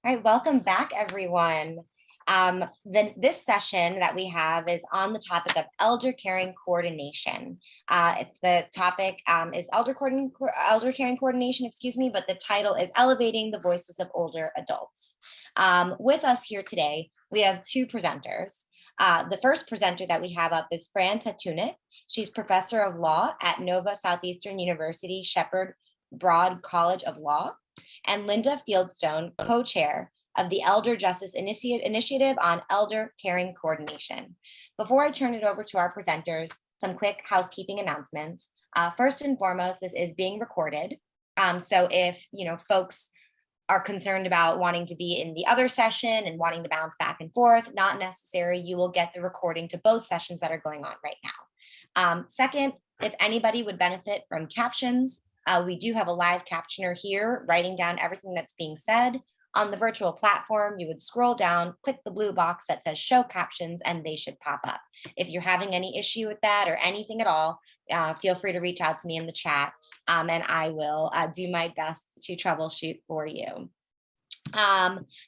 All right, welcome back, everyone. This session that we have is on the topic of elder caring coordination. The topic is elder caring coordination, excuse me, but the title is Elevating the Voices of Older Adults. With us here today, we have two presenters. The first presenter that we have up is Fran Tetunic. She's professor of law at Nova Southeastern University Shepard Broad College of Law, and Linda Fieldstone, co-chair of the Elder Justice Initiative on Elder Caring Coordination. Before I turn it over to our presenters, some quick housekeeping announcements. First and foremost, this is being recorded. So if folks are concerned about wanting to be in the other session and wanting to bounce back and forth, not necessary. You will get the recording to both sessions that are going on right now. Second, if anybody would benefit from captions, we do have a live captioner here writing down everything that's being said. On the virtual platform, you would scroll down, click the blue box that says show captions, and they should pop up. If you're having any issue with that or anything at all, feel free to reach out to me in the chat, and I will do my best to troubleshoot for you.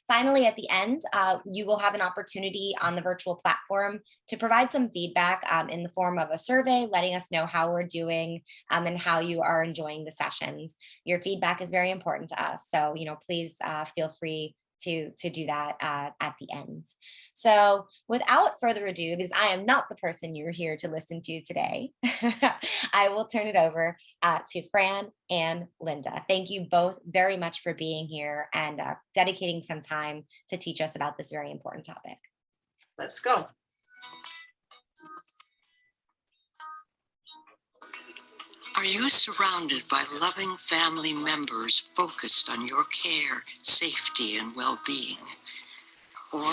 Finally, at the end, you will have an opportunity on the virtual platform to provide some feedback in the form of a survey, letting us know how we're doing and how you are enjoying the sessions. Your feedback is very important to us, so please feel free to do that at the end. So without further ado, because I am not the person you're here to listen to today, I will turn it over to Fran and Linda. Thank you both very much for being here and dedicating some time to teach us about this very important topic. Let's go. Are you surrounded by loving family members focused on your care, safety, and well-being? Or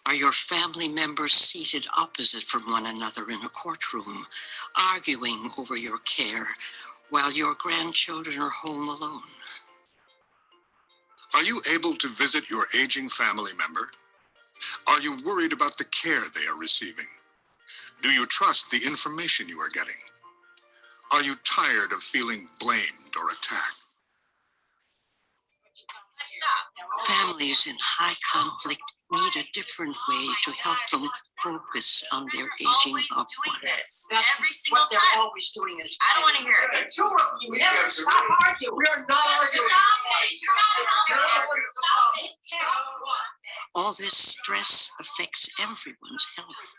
are your family members seated opposite from one another in a courtroom, arguing over your care while your grandchildren are home alone? Are you able to visit your aging family member? Are you worried about the care they are receiving? Do you trust the information you are getting? Are you tired of feeling blamed or attacked? Families in high conflict need a different way to help them focus on their aging loved one. Every single time. They're always doing this. I don't want to hear it. Two of you never stop arguing. We are not arguing. All this stress affects everyone's health.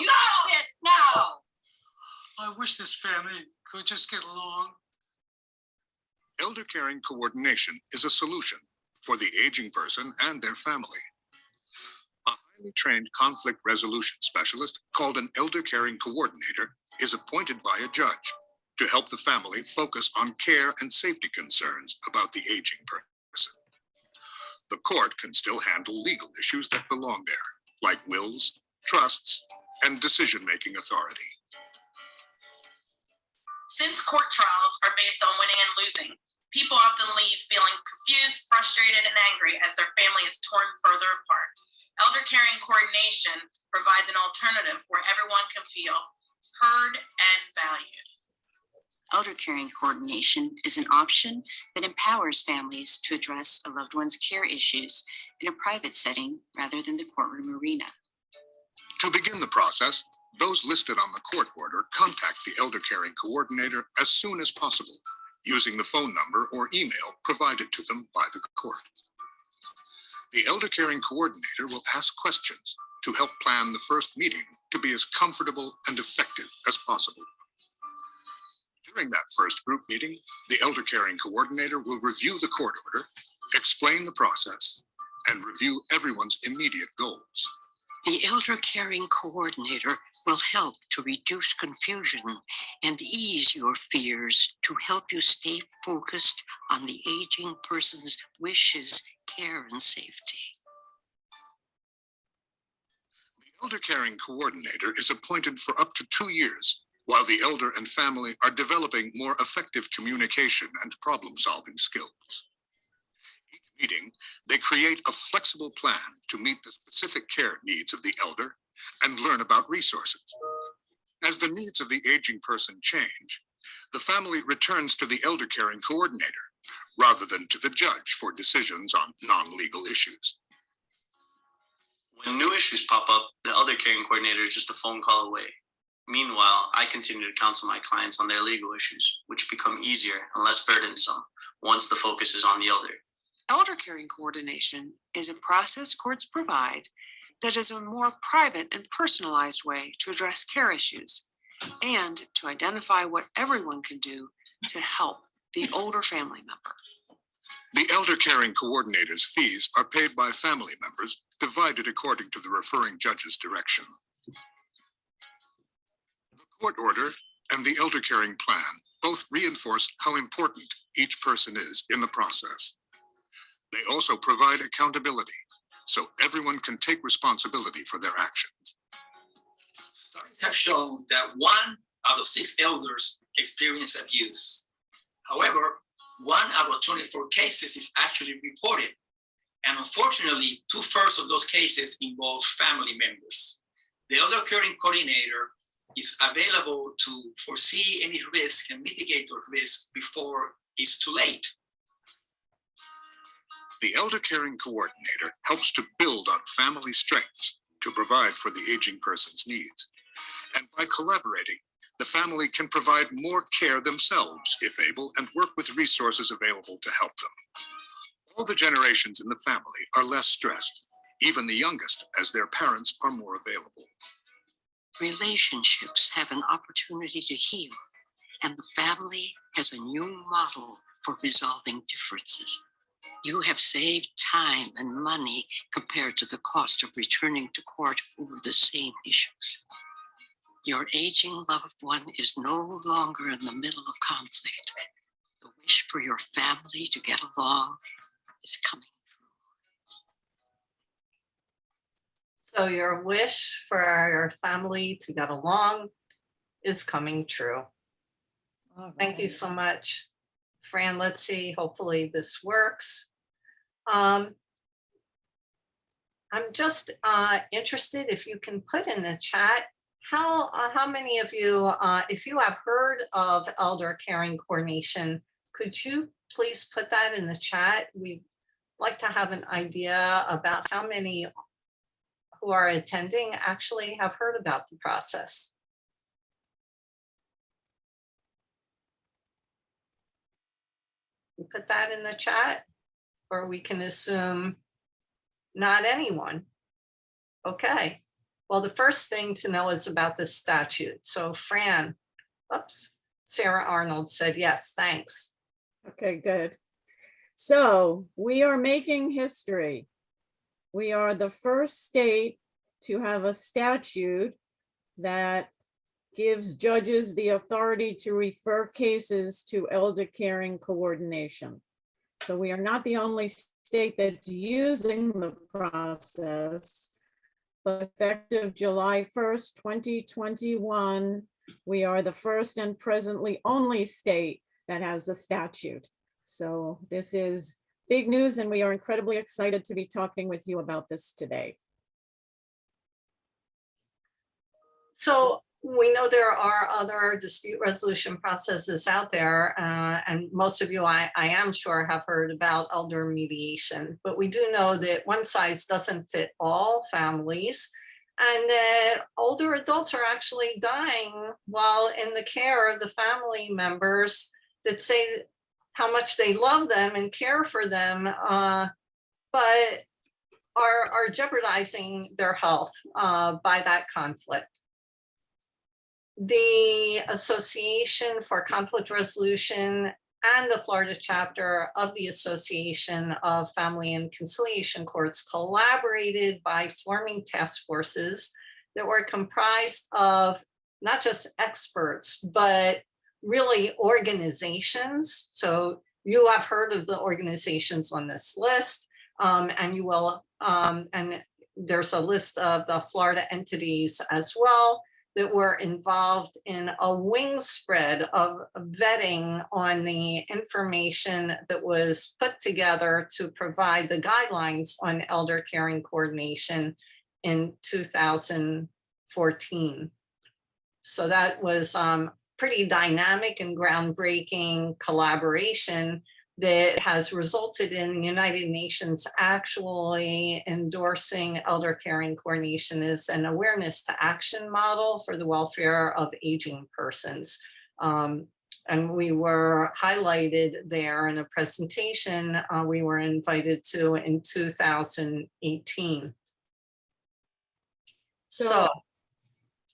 You sit now. I wish this family could just get along. Elder caring coordination is a solution for the aging person and their family. A highly trained conflict resolution specialist called an elder caring coordinator is appointed by a judge to help the family focus on care and safety concerns about the aging person. The court can still handle legal issues that belong there, like wills, trusts, and decision-making authority. Since court trials are based on winning and losing, people often leave feeling confused, frustrated, and angry as their family is torn further apart. Elder caring coordination provides an alternative where everyone can feel heard and valued. Elder caring coordination is an option that empowers families to address a loved one's care issues in a private setting rather than the courtroom arena. To begin the process, those listed on the court order contact the elder caring coordinator as soon as possible, using the phone number or email provided to them by the court. The elder caring coordinator will ask questions to help plan the first meeting to be as comfortable and effective as possible. During that first group meeting, the elder caring coordinator will review the court order, explain the process, and review everyone's immediate goals. The elder caring coordinator will help to reduce confusion and ease your fears to help you stay focused on the aging person's wishes, care, and safety. The elder caring coordinator is appointed for up to 2 years, while the elder and family are developing more effective communication and problem-solving skills. Meeting, they create a flexible plan to meet the specific care needs of the elder and learn about resources. As the needs of the aging person change, The family returns to the elder caring coordinator rather than to the judge for decisions on non-legal issues. When new issues pop up, the elder caring coordinator is just a phone call away. Meanwhile, I continue to counsel my clients on their legal issues, which become easier and less burdensome once the focus is on the elder. Elder caring coordination is a process courts provide that is a more private and personalized way to address care issues and to identify what everyone can do to help the older family member. The elder caring coordinator's fees are paid by family members, divided according to the referring judge's direction. The court order and the elder caring plan both reinforce how important each person is in the process. They also provide accountability, so everyone can take responsibility for their actions. Studies have shown that 1 out of 6 elders experience abuse. However, 1 out of 24 cases is actually reported. And unfortunately, 2/3 of those cases involve family members. The elder caring coordinator is available to foresee any risk and mitigate those risks before it's too late. The elder caring coordinator helps to build on family strengths to provide for the aging person's needs. And by collaborating, the family can provide more care themselves, if able, and work with resources available to help them. All the generations in the family are less stressed, even the youngest, as their parents are more available. Relationships have an opportunity to heal, and the family has a new model for resolving differences. You have saved time and money compared to the cost of returning to court over the same issues. Your aging loved one is no longer in the middle of conflict. The wish for your family to get along is coming true. So your wish for your family to get along is coming true. Thank you so much, Fran. Let's see, hopefully this works. I'm just interested if you can put in the chat, how many of you, if you have heard of elder caring coordination, could you please put that in the chat? We'd like to have an idea about how many who are attending actually have heard about the process. You put that in the chat, or we can assume not anyone. Okay, well, the first thing to know is about the statute. So Fran, oops, Sarah Arnold said yes, thanks. Okay, good. So we are making history. We are the first state to have a statute that gives judges the authority to refer cases to elder caring coordination. So we are not the only state that's using the process, but effective July 1st, 2021, we are the first and presently only state that has a statute. So this is big news, and we are incredibly excited to be talking with you about this today. So we know there are other dispute resolution processes out there, and most of you, I am sure, have heard about elder mediation, but we do know that one size doesn't fit all families, and that older adults are actually dying while in the care of the family members that say how much they love them and care for them, but are jeopardizing their health by that conflict. The Association for Conflict Resolution and the Florida chapter of the Association of Family and Conciliation Courts collaborated by forming task forces that were comprised of not just experts, but really organizations. So you have heard of the organizations on this list, and you will, and there's a list of the Florida entities as well that were involved in a wing spread of vetting on the information that was put together to provide the guidelines on elder caring coordination in 2014. So that was pretty dynamic and groundbreaking collaboration that has resulted in the United Nations actually endorsing elder caring coordination as an awareness to action model for the welfare of aging persons. And we were highlighted there in a presentation we were invited to in 2018. So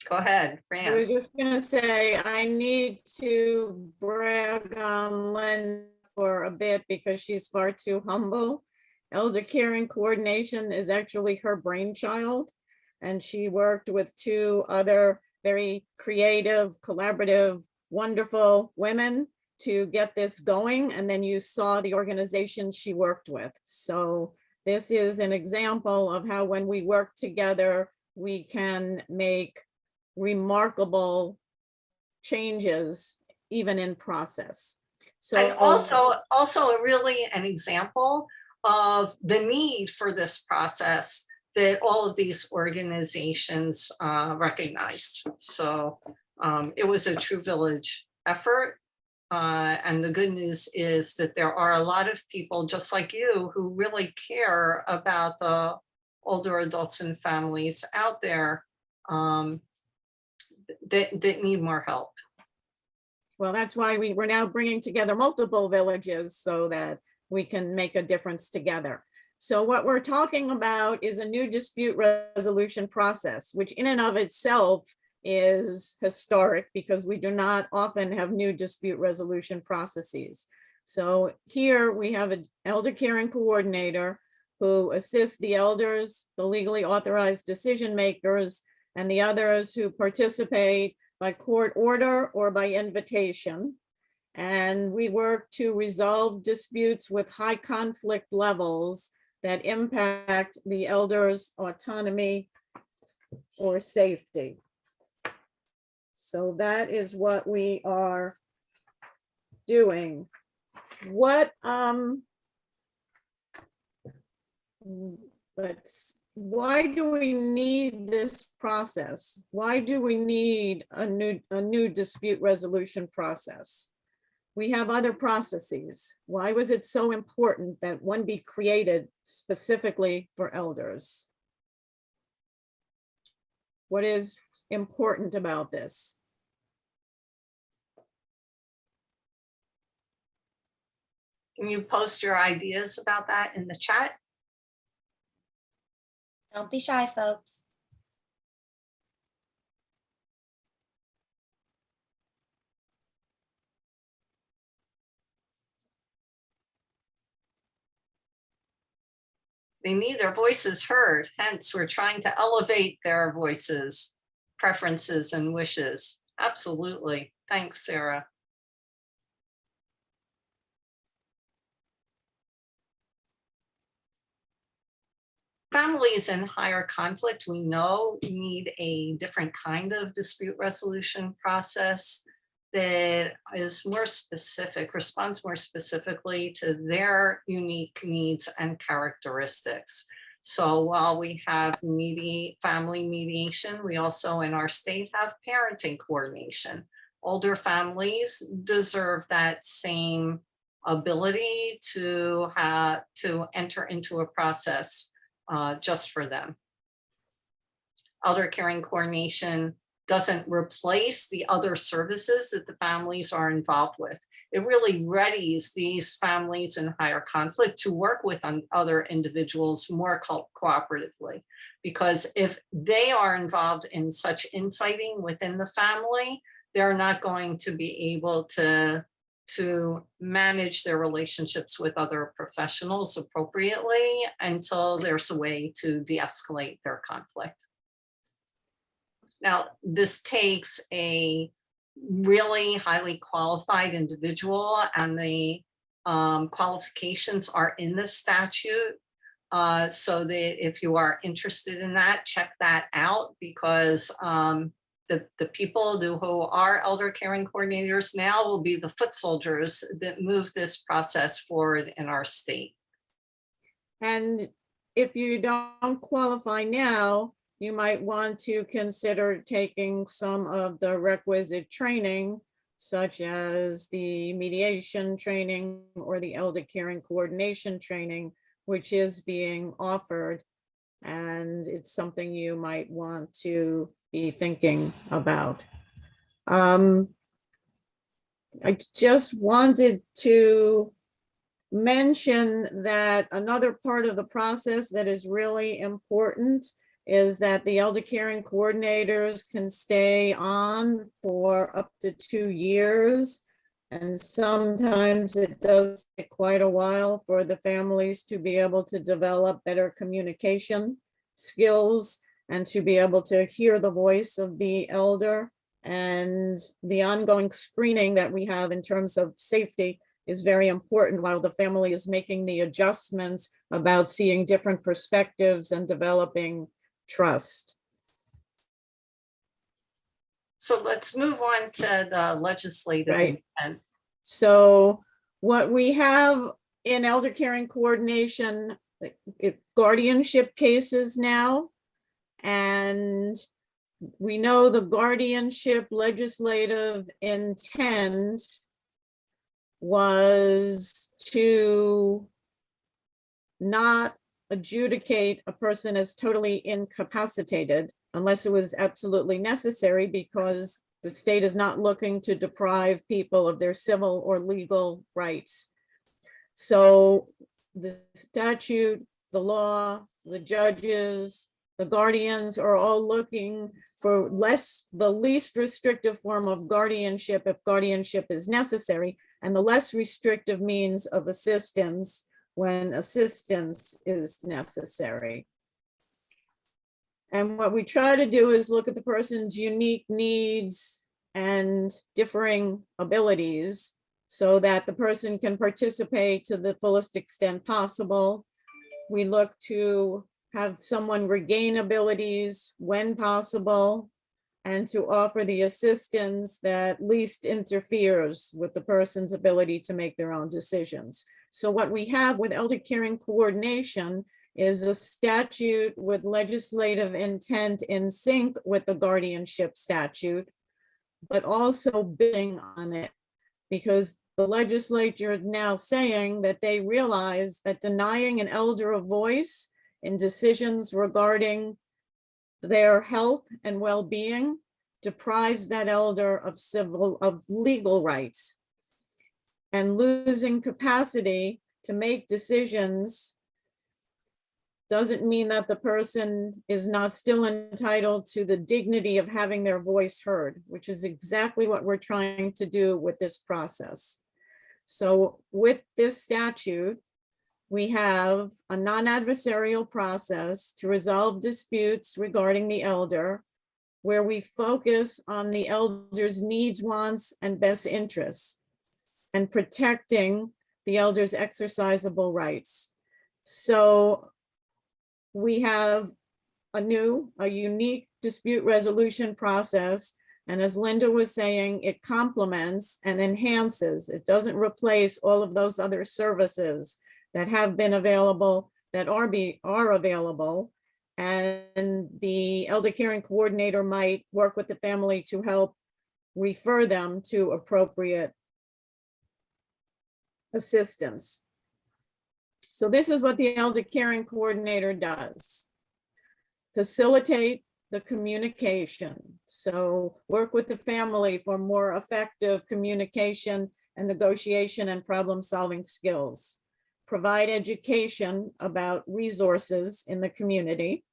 go ahead, I Fran. was just gonna say, I need to brag on Lynn for a bit because she's far too humble. Elder Caring Coordination is actually her brainchild, and she worked with 2 other very creative, collaborative, wonderful women to get this going. And then you saw the organization she worked with. So this is an example of how when we work together, we can make remarkable changes even in process. So And also really an example of the need for this process that all of these organizations recognized. So it was a true village effort. And the good news is that there are a lot of people just like you who really care about the older adults and families out there that need more help. well, that's why we're now bringing together multiple villages so that we can make a difference together. So what we're talking about is a new dispute resolution process, which in and of itself is historic because we do not often have new dispute resolution processes. So here we have an elder caring coordinator who assists the elders, the legally authorized decision makers, and the others who participate by court order or by invitation. And we work to resolve disputes with high conflict levels that impact the elders' autonomy or safety. So that is what we are doing. Why do we need this process? Why do we need a new dispute resolution process? We have other processes. Why was it so important that one be created specifically for elders? What is important about this? Can you post your ideas about that in the chat? Don't be shy, folks. They need their voices heard. Hence, we're trying to elevate their voices, preferences, and wishes. Absolutely. Thanks, Sarah. Families in higher conflict, we know, need a different kind of dispute resolution process that is more specific, responds more specifically to their unique needs and characteristics. So while we have family mediation, we also in our state have parenting coordination. Older families deserve that same ability to enter into a process just for them. Elder caring coordination doesn't replace the other services that the families are involved with. It really readies these families in higher conflict to work with other individuals more cooperatively. Because if they are involved in such infighting within the family, they're not going to be able to manage their relationships with other professionals appropriately until there's a way to de-escalate their conflict. Now, this takes a really highly qualified individual, and the qualifications are in the statute. So that if you are interested in that, check that out, because the people who are elder caring coordinators now will be the foot soldiers that move this process forward in our state. And if you don't qualify now, you might want to consider taking some of the requisite training such as the mediation training or the elder caring coordination training, which is being offered. And it's something you might want to be thinking about. I just wanted to mention that another part of the process that is really important is that the elder caring coordinators can stay on for up to 2 years. And sometimes it does take quite a while for the families to be able to develop better communication skills and to be able to hear the voice of the elder. And the ongoing screening that we have in terms of safety is very important while the family is making the adjustments about seeing different perspectives and developing trust. So let's move on to the legislative Right. intent. So what we have in elder caring coordination, guardianship cases now, and we know the guardianship legislative intent was to not adjudicate a person as totally incapacitated unless it was absolutely necessary, because the state is not looking to deprive people of their civil or legal rights. So the statute, the law, the judges, the guardians are all looking for the least restrictive form of guardianship if guardianship is necessary, and the less restrictive means of assistance when assistance is necessary. And what we try to do is look at the person's unique needs and differing abilities so that the person can participate to the fullest extent possible. We look to have someone regain abilities when possible and to offer the assistance that least interferes with the person's ability to make their own decisions. So what we have with elder caring coordination is a statute with legislative intent in sync with the guardianship statute, but also building on it, because the legislature is now saying that they realize that denying an elder a voice in decisions regarding their health and well-being deprives that elder of legal rights, and losing capacity to make decisions doesn't mean that the person is not still entitled to the dignity of having their voice heard, which is exactly what we're trying to do with this process. So with this statute, we have a non-adversarial process to resolve disputes regarding the elder, where we focus on the elder's needs, wants, and best interests, and protecting the elder's exercisable rights. So we have a unique dispute resolution process. And as Linda was saying, it complements and enhances. It doesn't replace all of those other services that have been available, that are available. And the elder caring coordinator might work with the family to help refer them to appropriate assistance. So this is what the elder caring coordinator does: facilitate the communication. So work with the family for more effective communication and negotiation and problem-solving skills. Provide education about resources in the community.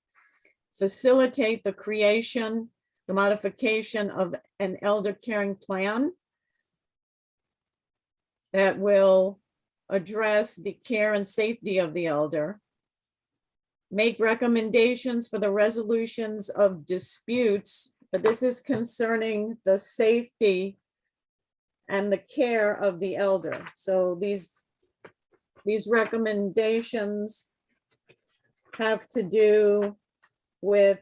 Facilitate the creation, the modification of an elder caring plan that will address the care and safety of the elder. Make recommendations for the resolutions of disputes, but this is concerning the safety and the care of the elder. So these recommendations have to do with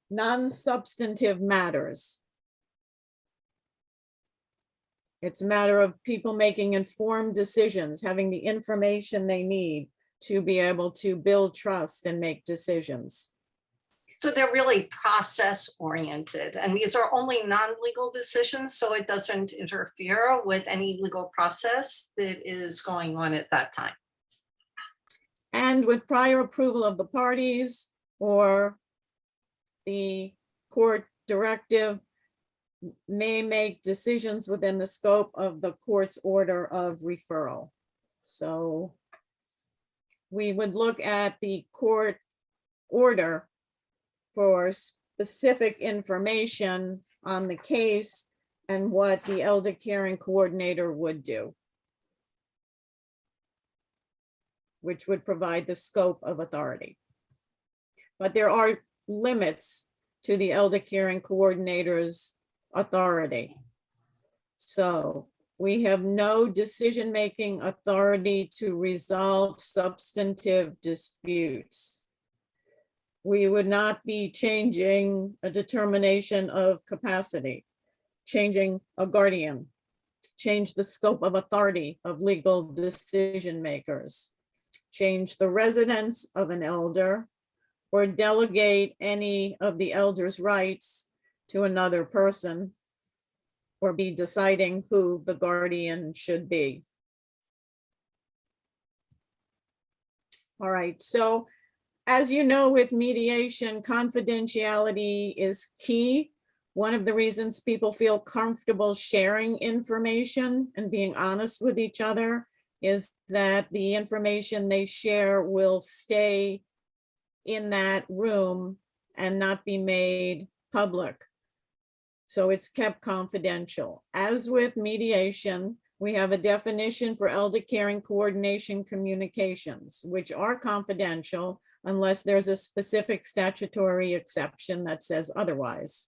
non-substantive matters. It's a matter of people making informed decisions, having the information they need to be able to build trust and make decisions. So they're really process oriented, and these are only non-legal decisions, so it doesn't interfere with any legal process that is going on at that time. And with prior approval of the parties or the court directive may make decisions within the scope of the court's order of referral. So we would look at the court order for specific information on the case and what the elder caring coordinator would do, which would provide the scope of authority. But there are limits to the elder caring coordinator's authority. So we have no decision-making authority to resolve substantive disputes. We would not be changing a determination of capacity, changing a guardian, change the scope of authority of legal decision makers, change the residence of an elder, or delegate any of the elder's rights to another person, or be deciding who the guardian should be. All right, so as you know, with mediation, confidentiality is key. One of the reasons people feel comfortable sharing information and being honest with each other is that the information they share will stay in that room and not be made public. So it's kept confidential. As with mediation, we have a definition for elder caring coordination communications, which are confidential unless there's a specific statutory exception that says otherwise.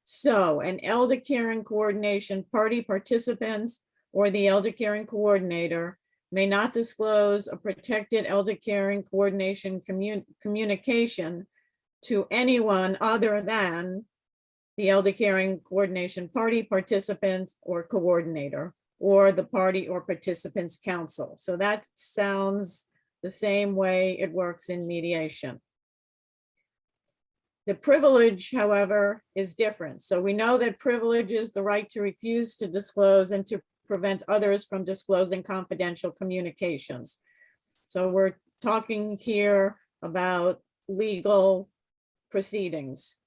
So an elder caring coordination party participant or the elder caring coordinator may not disclose a protected elder caring coordination communication to anyone other than the elder caring coordination party participant or coordinator, or the party or participants council. So that sounds the same way it works in mediation. The privilege, however, is different. So we know that privilege is the right to refuse to disclose and to prevent others from disclosing confidential communications. So we're talking here about legal proceedings.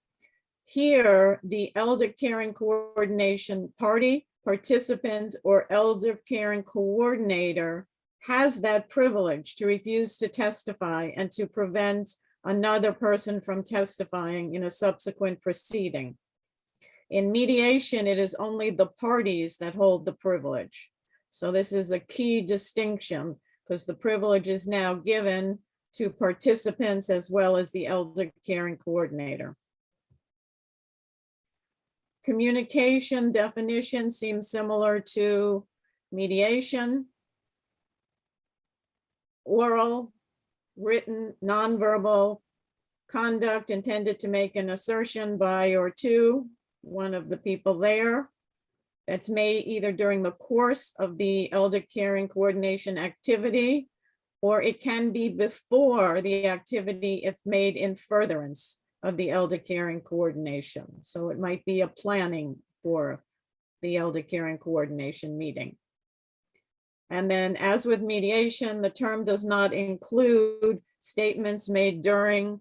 Here, the elder caring coordination party, participant, or elder caring coordinator has that privilege to refuse to testify and to prevent another person from testifying in a subsequent proceeding. In mediation, it is only the parties that hold the privilege. So this is a key distinction because the privilege is now given to participants as well as the elder caring coordinator. Communication definition seems similar to mediation. Oral, written, nonverbal conduct intended to make an assertion by or to one of the people there. That's made either during the course of the elder caring coordination activity, or it can be before the activity if made in furtherance of the elder caring coordination. So it might be a planning for the elder caring coordination meeting. And then as with mediation, the term does not include statements made during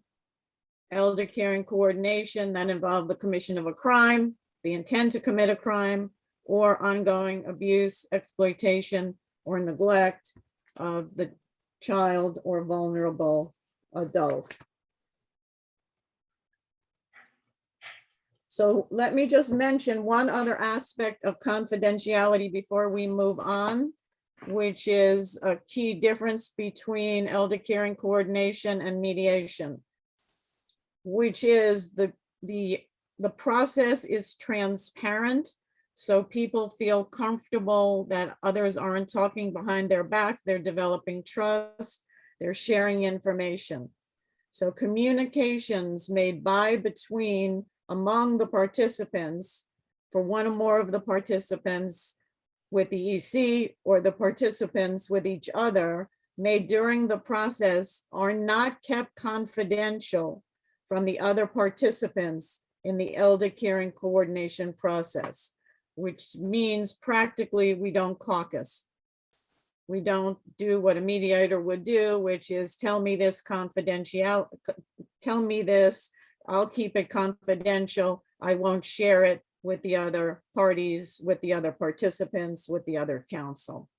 elder caring coordination that involve the commission of a crime, the intent to commit a crime, or ongoing abuse, exploitation, or neglect of the child or vulnerable adult. So let me just mention one other aspect of confidentiality before we move on, which is a key difference between elder caring coordination and mediation, which is the process is transparent. So people feel comfortable that others aren't talking behind their back, they're developing trust, they're sharing information. So communications made by, between, among the participants, for one or more of the participants with the EC or the participants with each other, made during the process are not kept confidential from the other participants in the elder caring coordination process, which means practically we don't caucus. We don't do what a mediator would do, which is tell me this confidential, tell me this, I'll keep it confidential. I won't share it with the other parties, with the other participants, with the other council.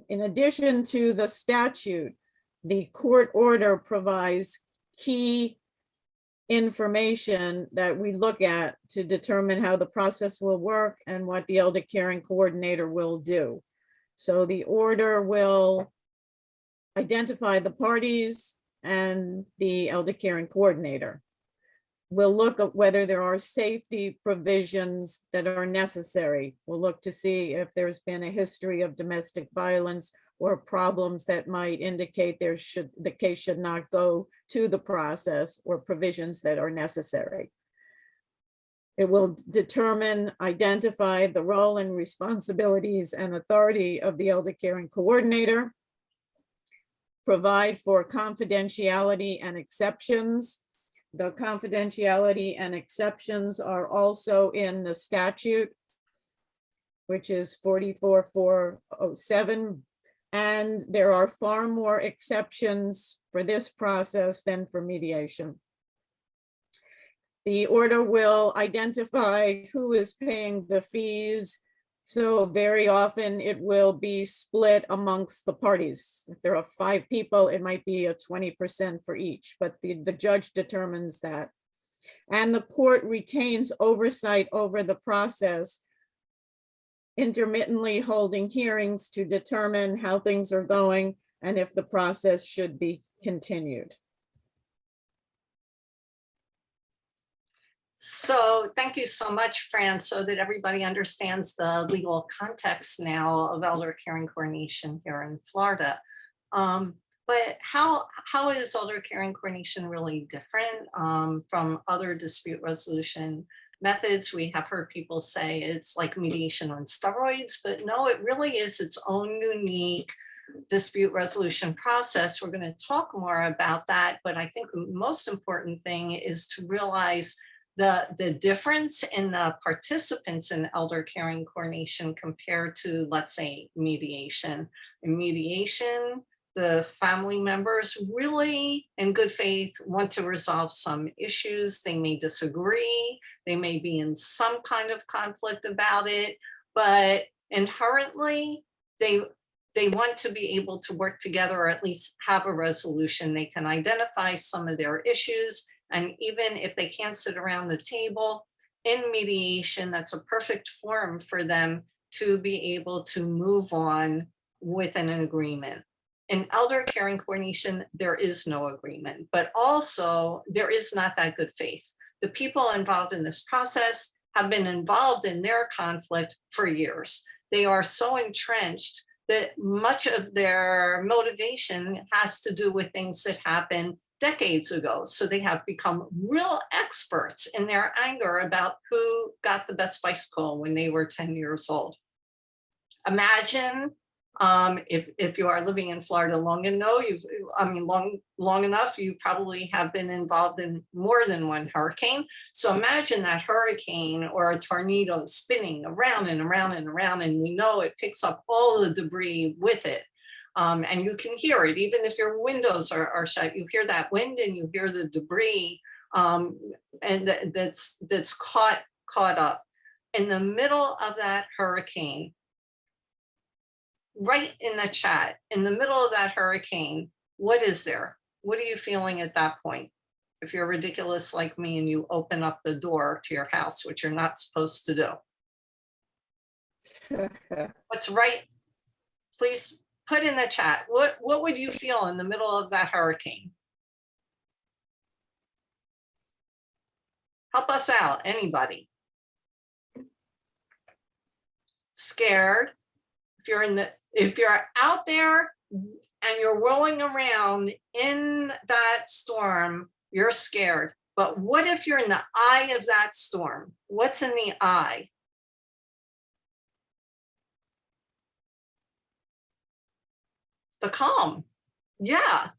In addition to the statute, the court order provides key information that we look at to determine how the process will work and what the elder caring coordinator will do. So the order will identify the parties and the elder caring coordinator. We'll look at whether there are safety provisions that are necessary. We'll look to see if there's been a history of domestic violence or problems that might indicate the case should not go to the process, or provisions that are necessary. It will determine, identify the role and responsibilities and authority of the elder caring coordinator, provide for confidentiality and exceptions. The confidentiality and exceptions are also in the statute, which is 44407. And there are far more exceptions for this process than for mediation. The order will identify who is paying the fees. So very often it will be split amongst the parties. If there are 5 people, it might be a 20% for each, but the judge determines that. And the court retains oversight over the process, intermittently holding hearings to determine how things are going and if the process should be continued. So thank you so much, Fran, so that everybody understands the legal context now of elder caring coordination here in Florida. But how is elder caring coordination really different from other dispute resolution methods? We have heard people say it's like mediation on steroids, but no, it really is its own unique dispute resolution process. We're going to talk more about that, but I think the most important thing is to realize the difference in the participants in elder caring coordination compared to, let's say, mediation. In mediation, the family members really, in good faith, want to resolve some issues. They may disagree. They may be in some kind of conflict about it, but inherently, they want to be able to work together, or at least have a resolution. They can identify some of their issues. And even if they can't sit around the table in mediation, that's a perfect forum for them to be able to move on with an agreement. In elder caring coordination, there is no agreement, but also there is not that good faith. The people involved in this process have been involved in their conflict for years. They are so entrenched that much of their motivation has to do with things that happened decades ago. So they have become real experts in their anger about who got the best bicycle when they were 10 years old. Imagine if you are living in Florida long enough, long enough, you probably have been involved in more than one hurricane. So imagine that hurricane or a tornado spinning around and around and around, and we know it picks up all the debris with it. And you can hear it, even if your windows are shut, you hear that wind and you hear the debris and that's caught up. In the middle of that hurricane, right in the chat, in the middle of that hurricane, what is there? What are you feeling at that point? If you're ridiculous like me and you open up the door to your house, which you're not supposed to do. What's right? Please put in the chat. What would you feel in the middle of that hurricane? Help us out, anybody. Scared. If you're out there and you're rolling around in that storm, you're scared. But what if you're in the eye of that storm? What's in the eye? The calm. Yeah.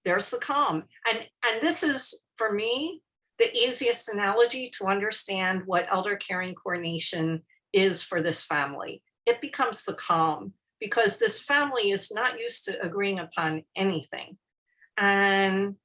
there's the calm. And this is, for me, the easiest analogy to understand what elder caring coordination is for this family. It becomes the calm because this family is not used to agreeing upon anything. And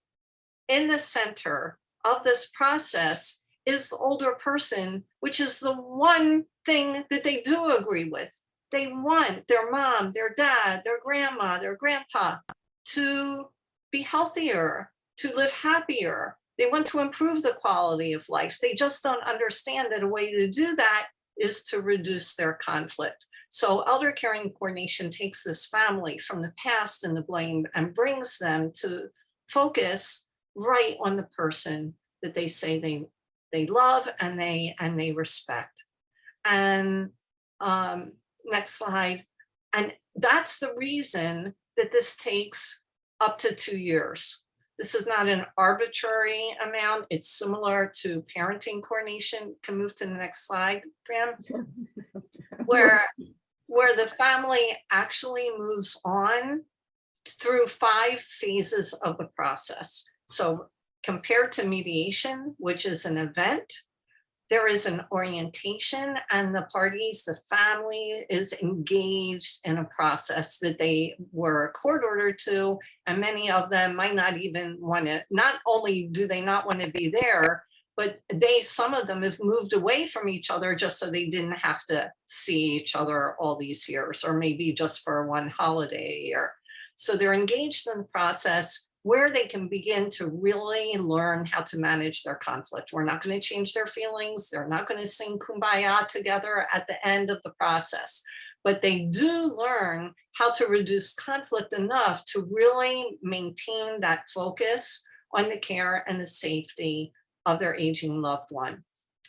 in the center of this process is the older person, which is the one thing that they do agree with. They want their mom, their dad, their grandma, their grandpa to be healthier, to live happier. They want to improve the quality of life. They just don't understand that a way to do that is to reduce their conflict. So elder caring coordination takes this family from the past and the blame and brings them to focus right on the person that they say they love and they respect. And next slide. And that's the reason that this takes up to 2 years. This is not an arbitrary amount. It's similar to parenting coordination. Can move to the next slide, Fran, where the family actually moves on through 5 phases of the process. So compared to mediation, which is an event, there is an orientation, and the parties, the family is engaged in a process that they were court ordered to, and many of them might not even want to, not only do they not want to be there, but some of them have moved away from each other just so they didn't have to see each other all these years, or maybe just for one holiday a year. So they're engaged in the process where they can begin to really learn how to manage their conflict. We're not going to change their feelings. They're not going to sing Kumbaya together at the end of the process, but they do learn how to reduce conflict enough to really maintain that focus on the care and the safety of their aging loved one.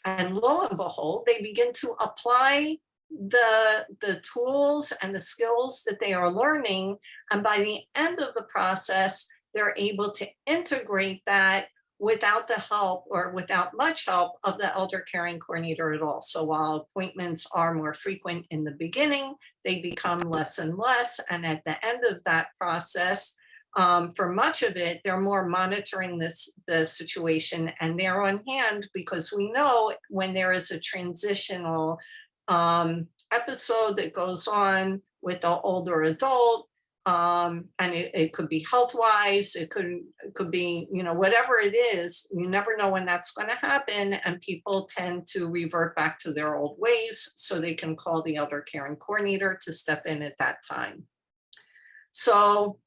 And lo and behold, they begin to apply the tools and the skills that they are learning. And by the end of the process, they're able to integrate that without the help or without much help of the elder caring coordinator at all. So while appointments are more frequent in the beginning, they become less and less. And at the end of that process, for much of it, they're more monitoring the situation, and they're on hand, because we know when there is a transitional episode that goes on with the older adult, and it could be health-wise, it could be, whatever it is, you never know when that's going to happen, and people tend to revert back to their old ways, so they can call the elder caring coordinator to step in at that time. So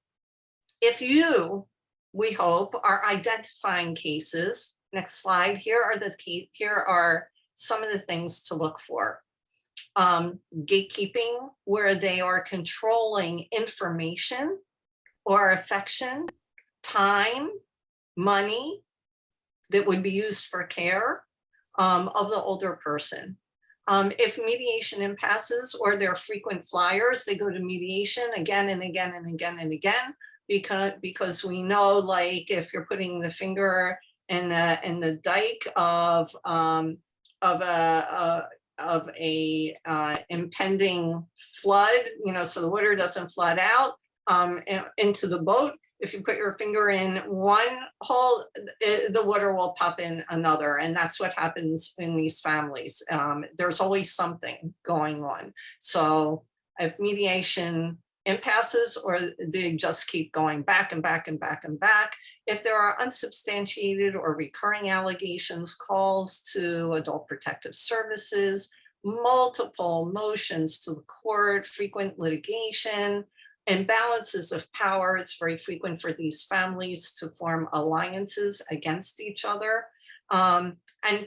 if you, we hope, are identifying cases, next slide, here are some of the things to look for. Gatekeeping, where they are controlling information or affection, time, money that would be used for care of the older person. If mediation impasses or they're frequent flyers, they go to mediation again and again and again and again, because we know, like, if you're putting the finger in the dike of a impending flood, so the water doesn't flood out into the boat. If you put your finger in one hole, the water will pop in another. And that's what happens in these families. There's always something going on. So if mediation impasses, or they just keep going back and back and back and back, if there are unsubstantiated or recurring allegations, calls to Adult Protective Services, multiple motions to the court, frequent litigation, imbalances of power, it's very frequent for these families to form alliances against each other. And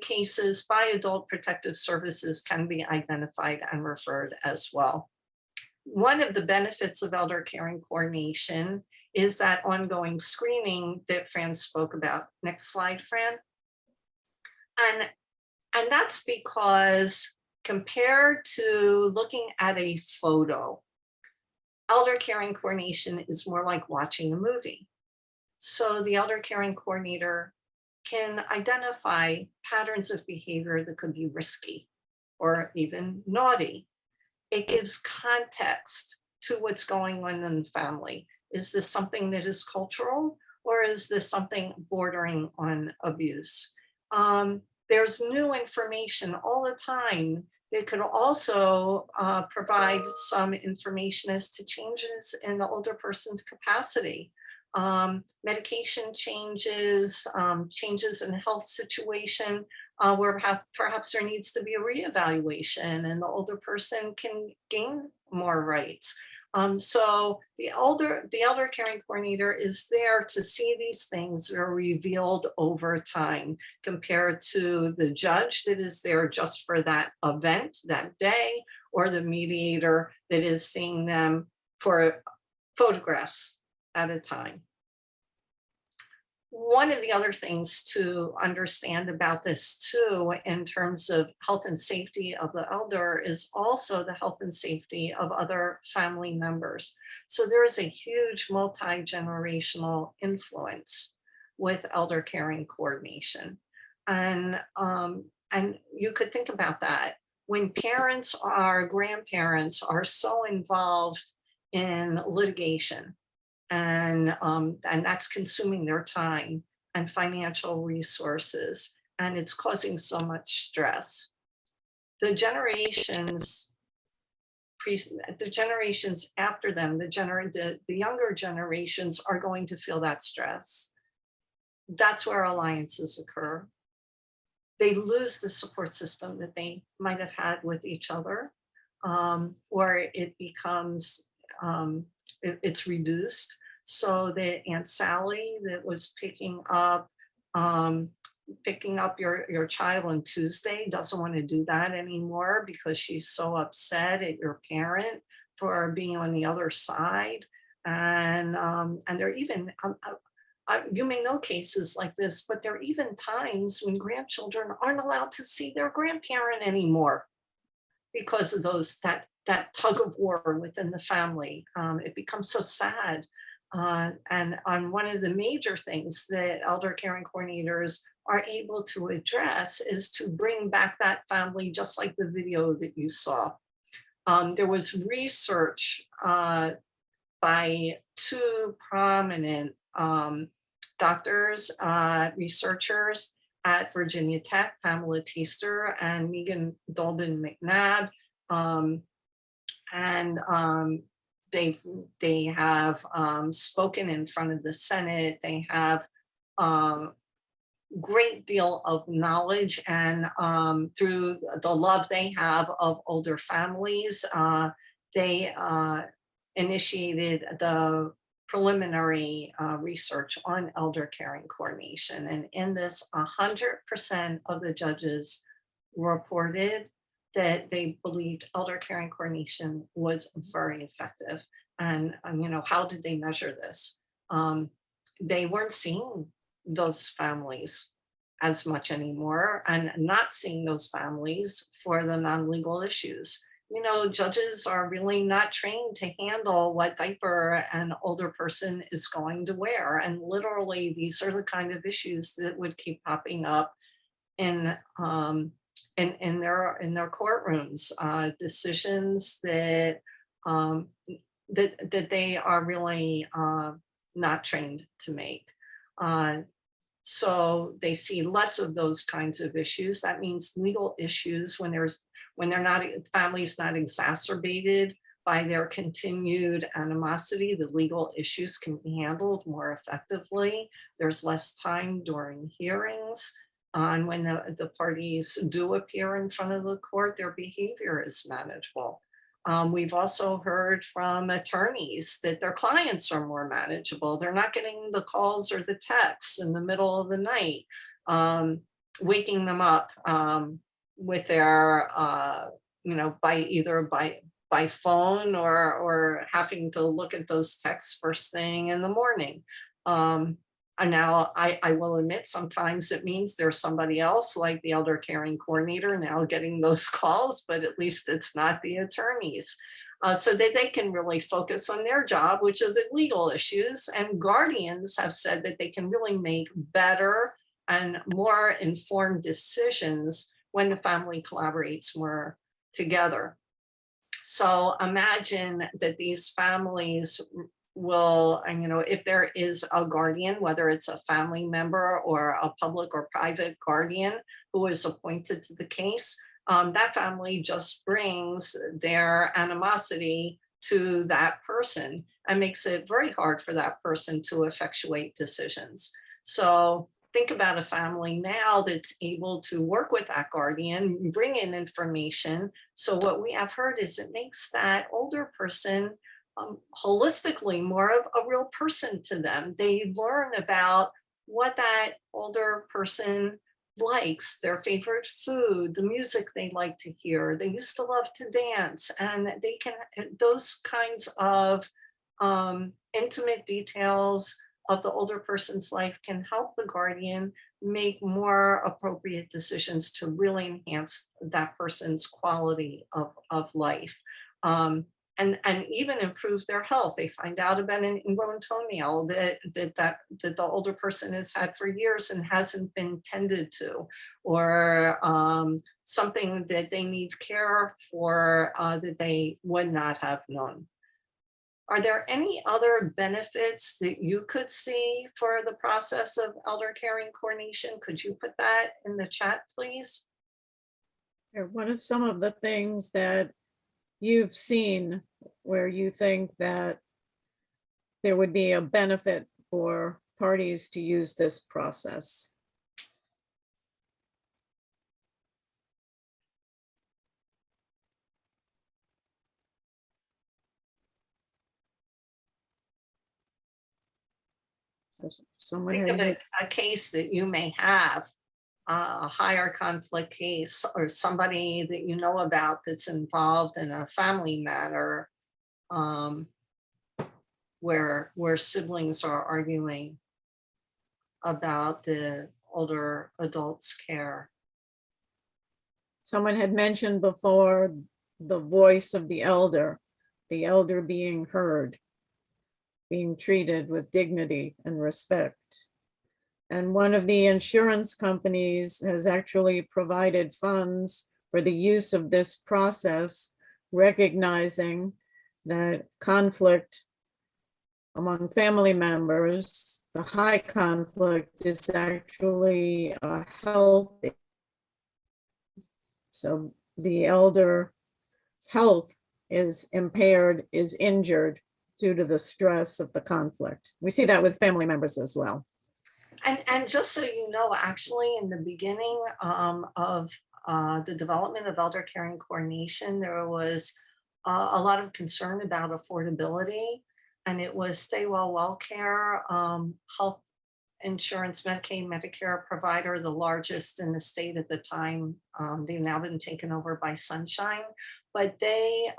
cases by Adult Protective Services can be identified and referred as well. One of the benefits of elder caring coordination is that ongoing screening that Fran spoke about. Next slide, Fran. And that's because compared to looking at a photo, elder caring coordination is more like watching a movie. So the elder caring coordinator can identify patterns of behavior that could be risky or even naughty. It gives context to what's going on in the family. Is this something that is cultural, or is this something bordering on abuse? There's new information all the time. They could also provide some information as to changes in the older person's capacity. Medication changes, changes in health situation, where perhaps there needs to be a reevaluation and the older person can gain more rights. So the elder caring coordinator is there to see these things that are revealed over time, compared to the judge that is there just for that event that day, or the mediator that is seeing them for photographs at a time. One of the other things to understand about this too, in terms of health and safety of the elder, is also the health and safety of other family members. So there is a huge multi-generational influence with elder caring coordination. And you could think about that. When parents or grandparents are so involved in litigation, and that's consuming their time and financial resources, and it's causing so much stress. The generations after them, the younger generations are going to feel that stress. That's where alliances occur. They lose the support system that they might have had with each other, or it becomes, it's reduced. So that Aunt Sally that was picking up your child on Tuesday doesn't want to do that anymore because she's so upset at your parent for being on the other side. And there are even, you may know cases like this, but there are even times when grandchildren aren't allowed to see their grandparent anymore because of that tug of war within the family. It becomes so sad. And one of the major things that elder caring coordinators are able to address is to bring back that family, just like the video that you saw. There was research by two prominent doctors, researchers at Virginia Tech, Pamela Teaster and Megan Dolben McNabb. They have spoken in front of the Senate. They have great deal of knowledge, and through the love they have of older families, they initiated the preliminary research on elder caring coordination. And in this, 100% of the judges reported that they believed elder caring coordination was very effective. And how did they measure this? They weren't seeing those families as much anymore, and not seeing those families for the non-legal issues. Judges are really not trained to handle what diaper an older person is going to wear. And literally, these are the kind of issues that would keep popping up in their courtrooms, decisions that they are really not trained to make. So they see less of those kinds of issues. That means legal issues, when they're not, family's not exacerbated by their continued animosity, the legal issues can be handled more effectively. There's less time during hearings. And when the parties do appear in front of the court, their behavior is manageable. We've also heard from attorneys that their clients are more manageable. They're not getting the calls or the texts in the middle of the night, waking them up with their, by phone or having to look at those texts first thing in the morning. And now I will admit, sometimes it means there's somebody else, like the elder caring coordinator, now getting those calls, but at least it's not the attorneys. So that they can really focus on their job, which is the legal issues. And guardians have said that they can really make better and more informed decisions when the family collaborates more together. So imagine that these families will, and if there is a guardian, whether it's a family member or a public or private guardian who is appointed to the case, that family just brings their animosity to that person and makes it very hard for that person to effectuate decisions. So think about a family now that's able to work with that guardian, bring in information. So what we have heard is it makes that older person holistically more of a real person to them. They learn about what that older person likes, their favorite food, the music they like to hear. They used to love to dance, and they can, those kinds of intimate details of the older person's life can help the guardian make more appropriate decisions to really enhance that person's quality of life. And even improve their health. They find out about an ingrown toenail that the older person has had for years and hasn't been tended to, or something that they need care for that they would not have known. Are there any other benefits that you could see for the process of elder caring coordination? Could you put that in the chat, please? What are some of the things that you've seen where you think that there would be a benefit for parties to use this process? Someone Think of had, a case that you may have, a higher conflict case, or somebody that you know about that's involved in a family matter, where siblings are arguing about the older adult's care. someone had mentioned before the voice of the elder being heard, being treated with dignity and respect. And one of the insurance companies has actually provided funds for the use of this process, recognizing that conflict among family members, the high conflict, is actually healthy. So the elder's health is impaired, is injured due to the stress of the conflict. We see that with family members as well. And just so you know, actually, in the beginning of the development of elder caring coordination, there was a lot of concern about affordability, and it was Stay Well Care, health insurance, Medicaid, Medicare provider, the largest in the state at the time. They've now been taken over by Sunshine, but they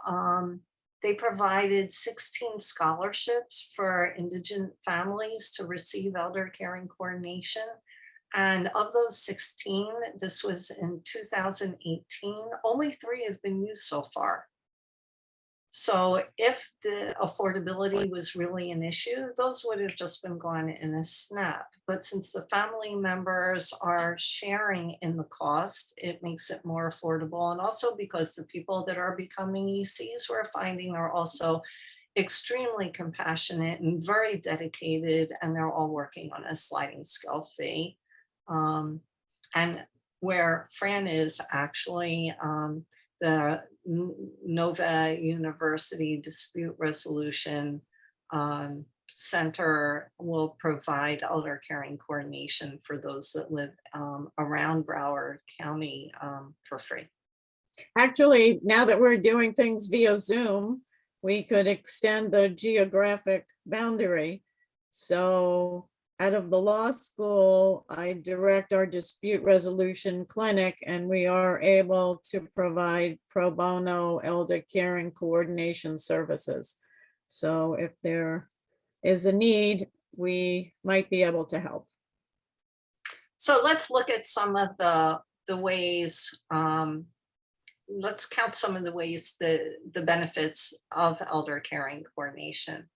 provided 16 scholarships for indigent families to receive elder caring coordination. And of those 16, this was in 2018, only 3 have been used so far. So if the affordability was really an issue, those would have just been gone in a snap. But since the family members are sharing in the cost, it makes it more affordable. And also because the people that are becoming ECs, we're finding, are also extremely compassionate and very dedicated, and they're all working on a sliding scale fee. And where Fran is actually, the Nova University Dispute Resolution Center will provide elder caring coordination for those that live around Broward County for free. Actually, now that we're doing things via Zoom, we could extend the geographic boundary. So out of the law school, I direct our dispute resolution clinic, and we are able to provide pro bono elder caring coordination services. So if there is a need, we might be able to help. So let's look at some of the ways, let's count some of the ways, the benefits of elder caring coordination.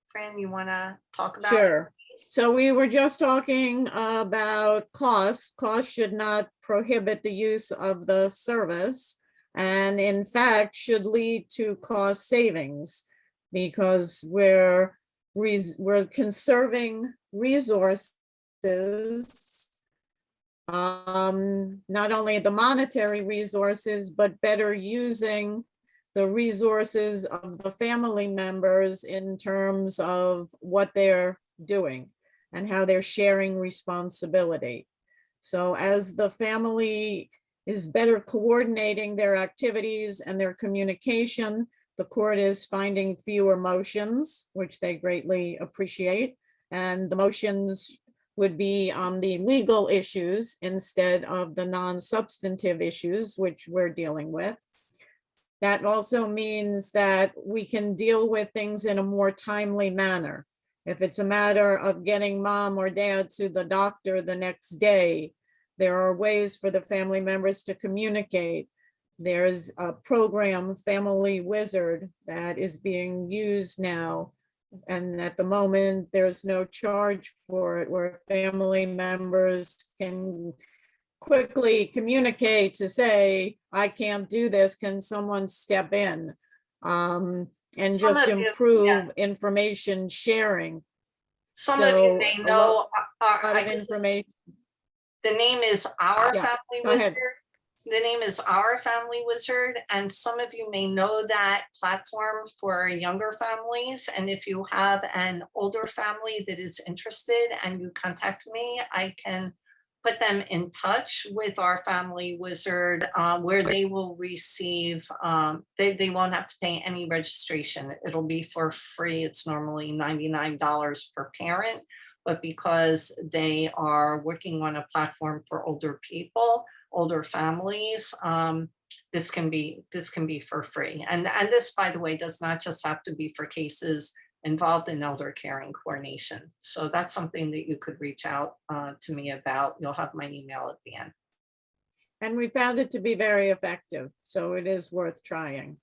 Fran, you want to talk about it? Sure. So we were just talking about cost. Cost should not prohibit the use of the service, and in fact should lead to cost savings. because we're conserving resources, not only the monetary resources, but better using the resources of the family members in terms of what they're doing and how they're sharing responsibility. So as the family is better coordinating their activities and their communication, the court is finding fewer motions, which they greatly appreciate. And the motions would be on the legal issues instead of the non-substantive issues, which we're dealing with. That also means that we can deal with things in a more timely manner. If it's a matter of getting mom or dad to the doctor the next day, there are ways for the family members to communicate. There's a program, Family Wizard, that is being used now. And at the moment, there's no charge for it, where family members can quickly communicate to say, I can't do this, can someone step in? And Some just of you- yeah. improve information sharing. Some of you So may a know, lot I of guess it's- information. the name is Our Yeah, Family go ahead. Wizard. The name is Our Family Wizard, and some of you may know that platform for younger families. And if you have an older family that is interested and you contact me, I can put them in touch with Our Family Wizard, where they will receive, they won't have to pay any registration. It'll be for free. It's normally $99 per parent, but because they are working on a platform for older people, older families, this can be for free. And this, by the way, does not just have to be for cases involved in elder caring coordination. So that's something that you could reach out to me about. You'll have my email at the end. And we found it to be very effective, so it is worth trying.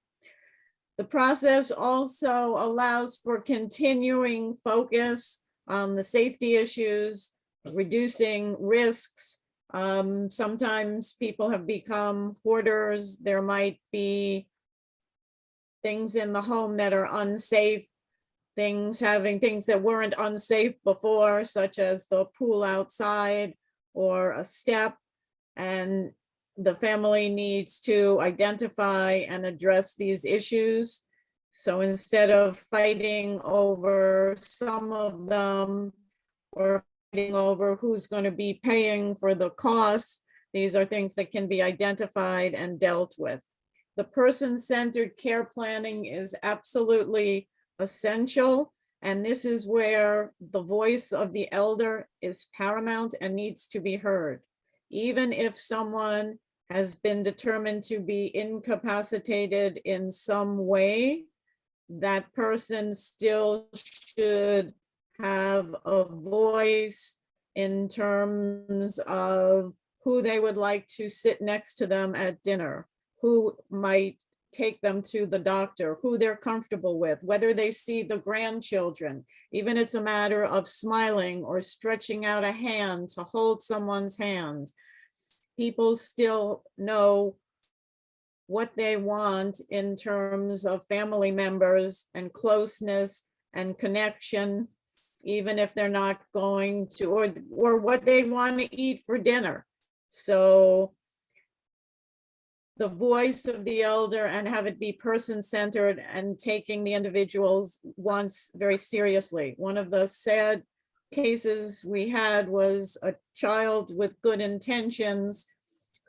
The process also allows for continuing focus on the safety issues, reducing risks. Sometimes people have become hoarders. There might be things in the home that are unsafe, having things that weren't unsafe before, such as the pool outside or a step. And the family needs to identify and address these issues. So instead of fighting over some of them or fighting over who's going to be paying for the cost, these are things that can be identified and dealt with. The person-centered care planning is absolutely essential. And this is where the voice of the elder is paramount and needs to be heard. Even if someone has been determined to be incapacitated in some way, that person still should have a voice in terms of who they would like to sit next to them at dinner, who might take them to the doctor, who they're comfortable with, whether they see the grandchildren. Even it's a matter of smiling or stretching out a hand to hold someone's hand. People still know what they want in terms of family members and closeness and connection, even if they're not going to, or what they want to eat for dinner. So the voice of the elder and have it be person-centered and taking the individual's wants very seriously. One of the sad cases we had was a child with good intentions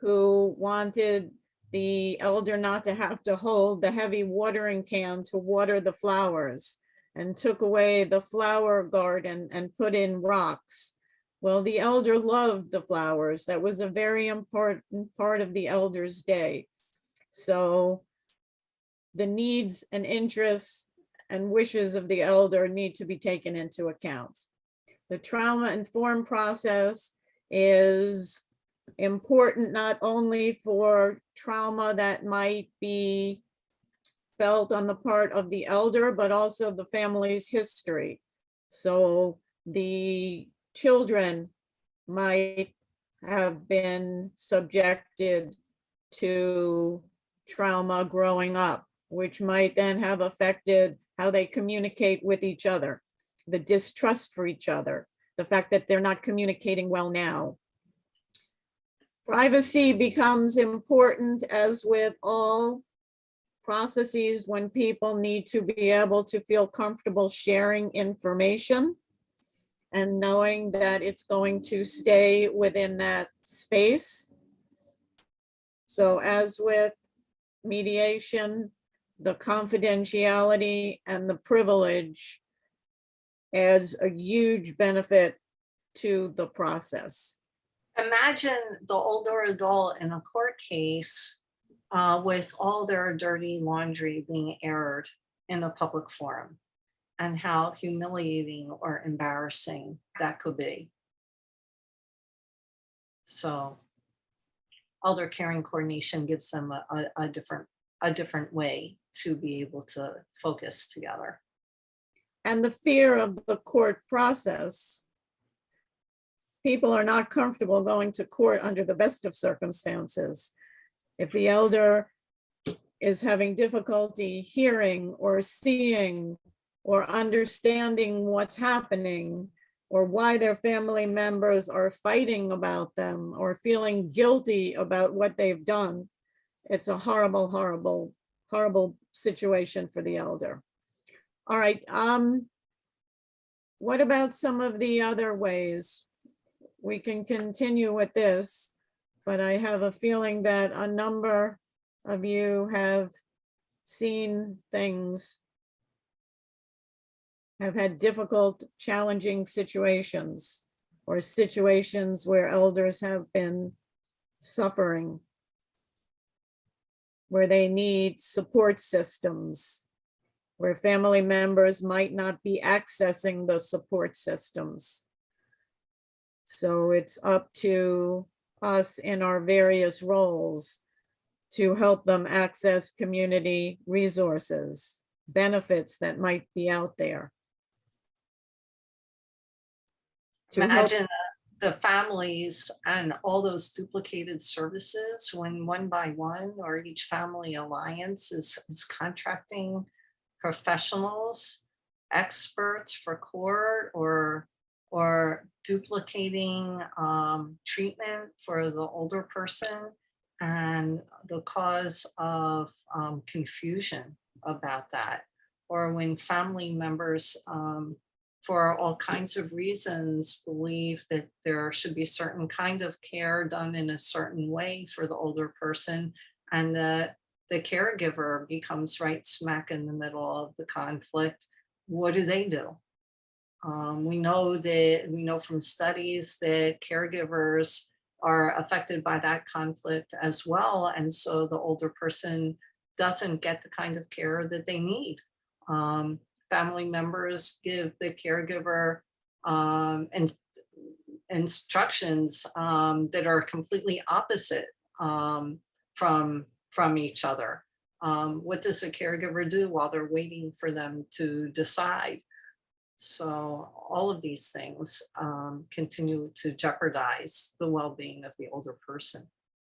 who wanted the elder not to have to hold the heavy watering can to water the flowers, and took away the flower garden and put in rocks. Well, the elder loved the flowers. That was a very important part of the elder's day. So the needs and interests and wishes of the elder need to be taken into account. The trauma-informed process is important not only for trauma that might be felt on the part of the elder, but also the family's history. So the children might have been subjected to trauma growing up, which might then have affected how they communicate with each other, the distrust for each other, the fact that they're not communicating well now. Privacy becomes important, as with all processes, when people need to be able to feel comfortable sharing information and knowing that it's going to stay within that space. So as with mediation, the confidentiality and the privilege adds a huge benefit to the process. Imagine the older adult in a court case with all their dirty laundry being aired in a public forum, and how humiliating or embarrassing that could be. So elder caring coordination gives them a different way to be able to focus together. And the fear of the court process. People are not comfortable going to court under the best of circumstances. If the elder is having difficulty hearing or seeing or understanding what's happening, or why their family members are fighting about them or feeling guilty about what they've done, it's a horrible, horrible, horrible situation for the elder. All right, what about some of the other ways? We can continue with this, but I have a feeling that a number of you have seen things, have had difficult, challenging situations, or situations where elders have been suffering, where they need support systems, where family members might not be accessing the support systems. So it's up to us in our various roles to help them access community resources, benefits that might be out there. Imagine the families and all those duplicated services when one by one, or each family alliance is contracting professionals, experts for court, or duplicating treatment for the older person, and the cause of confusion about that. Or when family members, for all kinds of reasons, believe that there should be certain kind of care done in a certain way for the older person, and the caregiver becomes right smack in the middle of the conflict. What do? We know from studies that caregivers are affected by that conflict as well, and so the older person doesn't get the kind of care that they need. Family members give the caregiver instructions that are completely opposite from each other. What does a caregiver do while they're waiting for them to decide? So all of these things continue to jeopardize the well-being of the older person.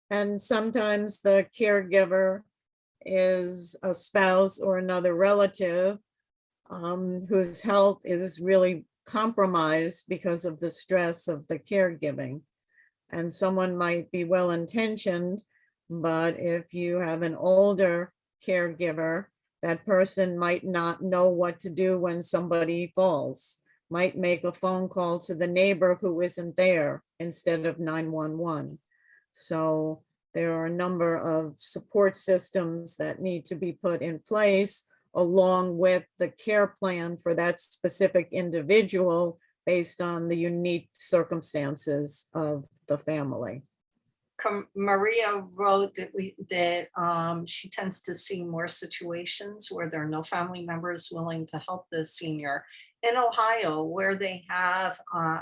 And sometimes the caregiver is a spouse or another relative whose health is really compromised because of the stress of the caregiving. And someone might be well-intentioned, but if you have an older caregiver, that person might not know what to do when somebody falls, might make a phone call to the neighbor who isn't there instead of 911. So there are a number of support systems that need to be put in place, along with the care plan for that specific individual based on the unique circumstances of the family. Maria wrote that she tends to see more situations where there are no family members willing to help the senior. In Ohio, where they have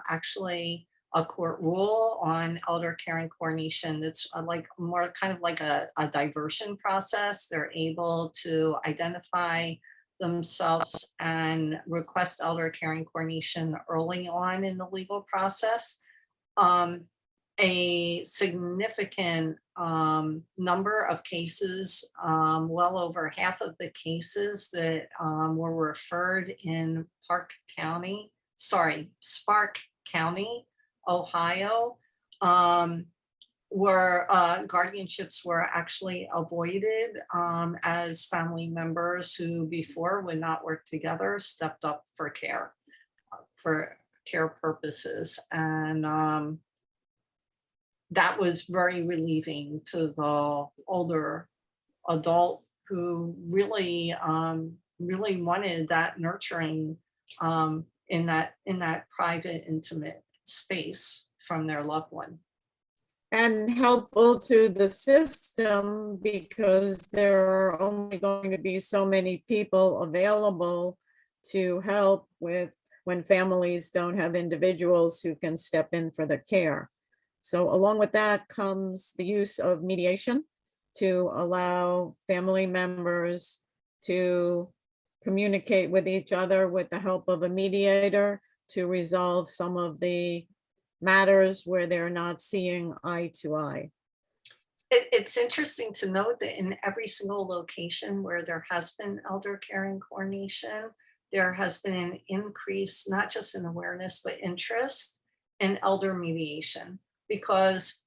actually a court rule on elder caring coordination, that's like more kind of like a diversion process. They're able to identify themselves and request elder caring coordination early on in the legal process. A significant number of cases, well over half of the cases that were referred in Spark County, Ohio, where guardianships were actually avoided as family members who before would not work together stepped up for care purposes. And that was very relieving to the older adult who really wanted that nurturing in that private, intimate space from their loved one. And helpful to the system because there are only going to be so many people available to help with when families don't have individuals who can step in for the care. So along with that comes the use of mediation to allow family members to communicate with each other with the help of a mediator to resolve some of the matters where they're not seeing eye to eye. It's interesting to note that in every single location where there has been elder caring coordination, there has been an increase, not just in awareness, but interest in elder mediation, because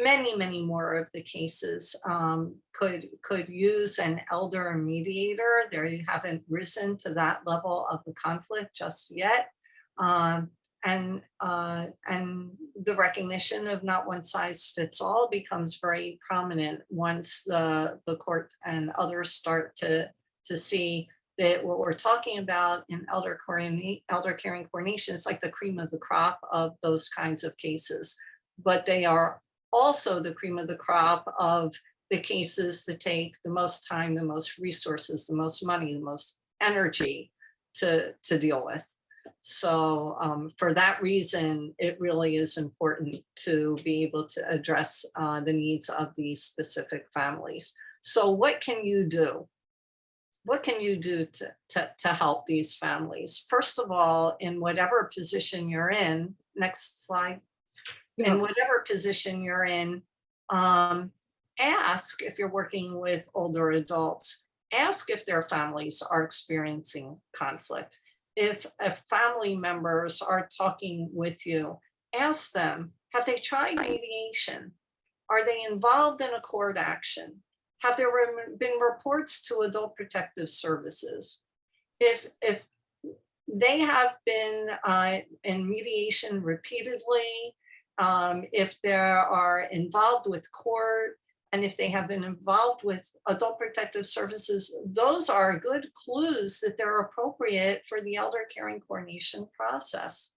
many more of the cases could use an elder mediator. They haven't risen to that level of the conflict just yet. And the recognition of not one size fits all becomes very prominent once the court and others start to see that what we're talking about in elder caring coordination is like the cream of the crop of those kinds of cases, but they are also the cream of the crop of the cases that take the most time, the most resources, the most money, the most energy to deal with. So for that reason, it really is important to be able to address the needs of these specific families. So what can you do? What can you do to help these families? First of all, in whatever position you're in, next slide, in whatever position you're in, ask if you're working with older adults, ask if their families are experiencing conflict. If family members are talking with you, ask them, have they tried mediation? Are they involved in a court action? Have there been reports to Adult Protective Services? If they have been in mediation repeatedly, if they are involved with court, and if they have been involved with Adult Protective Services, those are good clues that they're appropriate for the elder caring coordination process.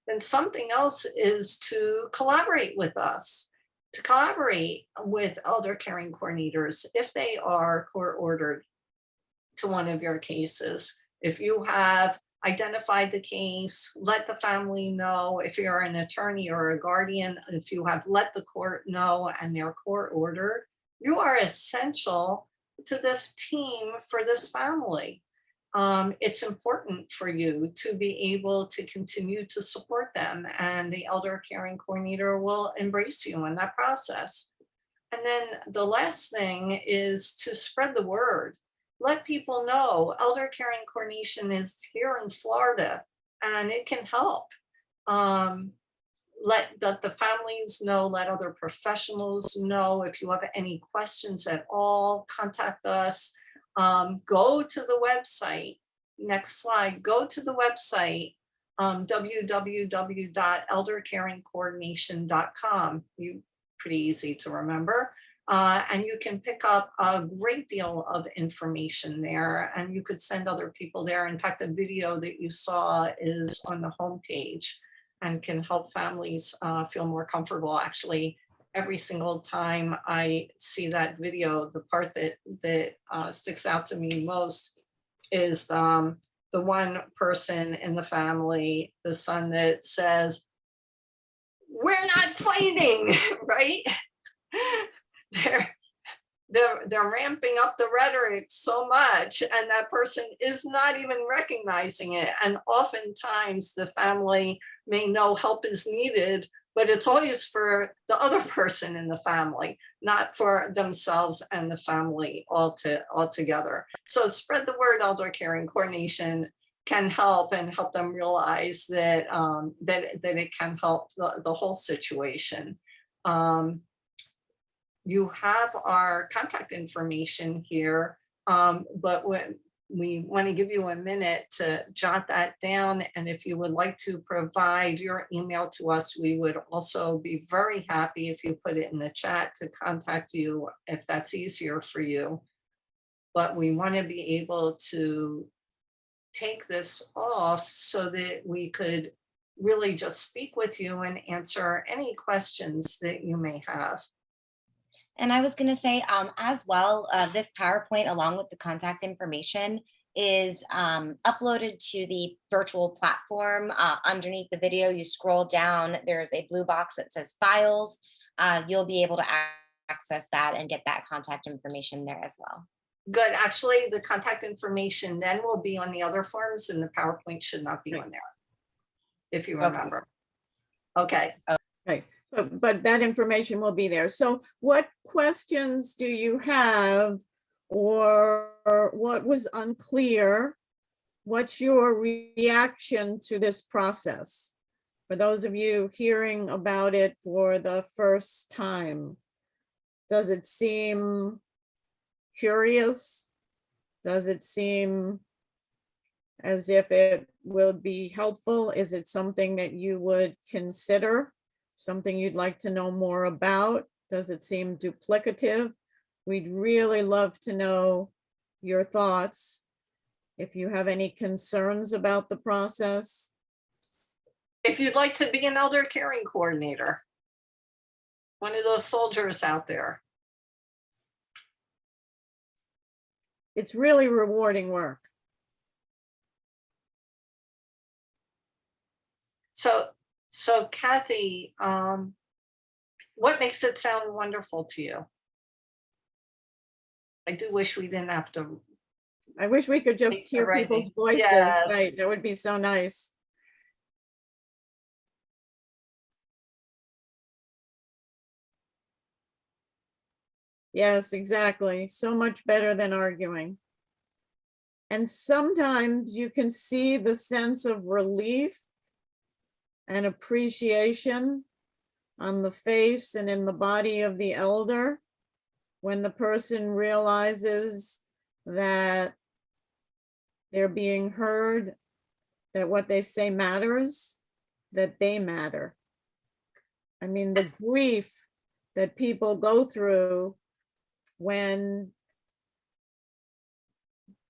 Then something else is to collaborate with us, to collaborate with elder caring coordinators if they are court ordered to one of your cases. If you have identified the case, let the family know. If you're an attorney or a guardian, if you have let the court know and they're court ordered, you are essential to the team for this family. It's important for you to be able to continue to support them, and the elder caring coordinator will embrace you in that process. And then the last thing is to spread the word. Let people know elder caring coordination is here in Florida and it can help. Let the families know, let other professionals know. If you have any questions at all, contact us. Go to the website. Next slide. Go to the website, www.eldercaringcoordination.com. Pretty easy to remember. And you can pick up a great deal of information there, and you could send other people there. In fact, the video that you saw is on the homepage and can help families feel more comfortable. Actually, every single time I see that video, the part that sticks out to me most is the one person in the family, the son, that says, "We're not fighting," right? They're ramping up the rhetoric so much, and that person is not even recognizing it. And oftentimes the family may know help is needed, but it's always for the other person in the family, not for themselves and the family altogether. So spread the word. Elder caring coordination can help, and help them realize that that it can help the whole situation. You have our contact information here, but we want to give you a minute to jot that down. And if you would like to provide your email to us, we would also be very happy if you put it in the chat to contact you if that's easier for you. But we want to be able to take this off so that we could really just speak with you and answer any questions that you may have. And I was going to say as well, this PowerPoint along with the contact information is uploaded to the virtual platform. Underneath the video, you scroll down, there's a blue box that says files. You'll be able to access that and get that contact information there as well. Good. Actually, the contact information then will be on the other forms, and the PowerPoint should not be on there, if you remember. Okay. Right. But that information will be there. So what questions do you have, or what was unclear? What's your reaction to this process? For those of you hearing about it for the first time, does it seem curious? Does it seem as if it will be helpful? Is it something that you would consider? Something you'd like to know more about? Does it seem duplicative? We'd really love to know your thoughts. If you have any concerns about the process. If you'd like to be an elder caring coordinator, one of those soldiers out there. It's really rewarding work. So Kathy, what makes it sound wonderful to you? I do wish we didn't have to. I wish we could just hear people's voices. Yes. Right, that would be so nice. Yes, exactly. So much better than arguing. And sometimes you can see the sense of relief and appreciation on the face and in the body of the elder when the person realizes that they're being heard, that what they say matters, that they matter. I mean, the grief that people go through when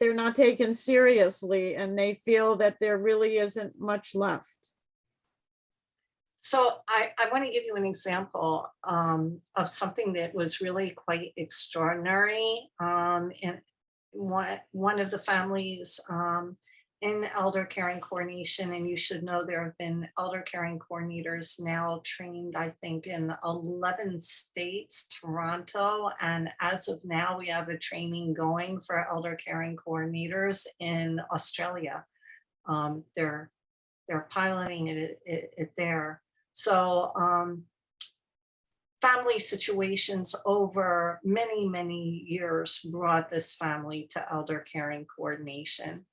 they're not taken seriously and they feel that there really isn't much left. So I want to give you an example of something that was really quite extraordinary. In one of the families in elder caring coordination, and you should know there have been elder caring coordinators now trained, I think, in 11 states, Toronto, and as of now, we have a training going for elder caring coordinators in Australia. They're piloting it there. So family situations over many, many years brought this family to elder caring coordination.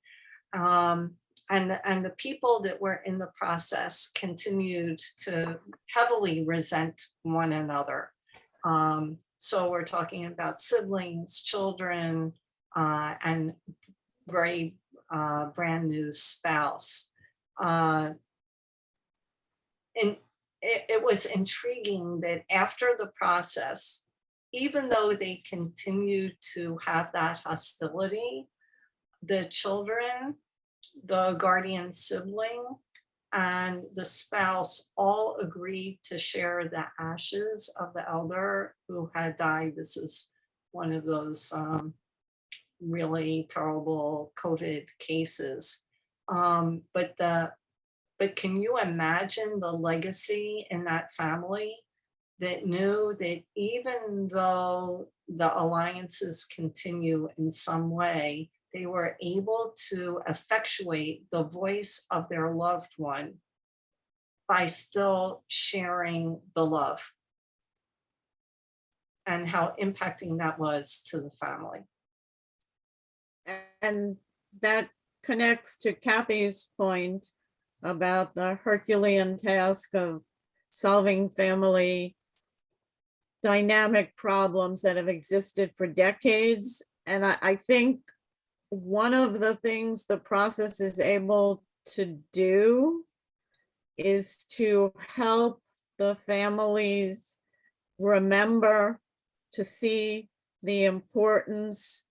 And the people that were in the process continued to heavily resent one another. So we're talking about siblings, children, and very brand new spouse. And it was intriguing that after the process, even though they continued to have that hostility, the children, the guardian sibling, and the spouse all agreed to share the ashes of the elder who had died. This is one of those really terrible COVID cases. But can you imagine the legacy in that family that knew that even though the alliances continue in some way, they were able to effectuate the voice of their loved one by still sharing the love and how impacting that was to the family. And that connects to Kathy's point about the Herculean task of solving family dynamic problems that have existed for decades. And I think one of the things the process is able to do is to help the families remember to see the importance